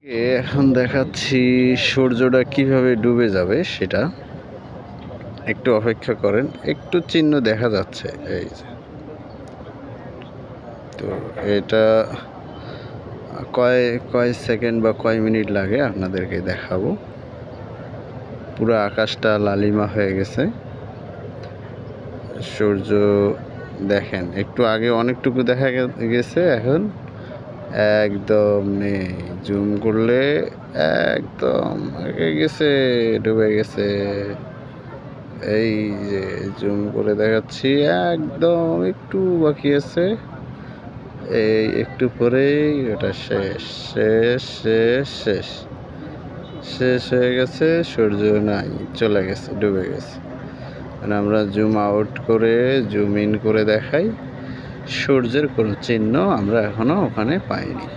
এখন দেখাচ্ছি সূর্যটা কিভাবে ডুবে যাবে সেটা। একটু অপেক্ষা করেন, একটু চিহ্ন দেখা যাচ্ছে এই যে। তো এটা কয় কয় সেকেন্ড বা কয় মিনিট লাগে আপনাদেরকে দেখাবো। পুরো আকাশটা লালিমা হয়ে গেছে। সূর্য দেখেন, একটু আগে অনেকটুকু দেখা গেছে, এখন একদম নেই। জুম করলে একদম আগে গেছে, ডুবে গেছে। এই যে জুম করে দেখাচ্ছি, একদম একটু বাকি আছে। এই একটু পরেই ওটা শেষ শেষ শেষ শেষ শেষ হয়ে গেছে। সূর্য নাই, চলে গেছে, ডুবে গেছে। আমরা জুম আউট করে জুম ইন করে দেখাই, সূর্যের কোনো চিহ্ন আমরা এখনো ওখানে পাইনি।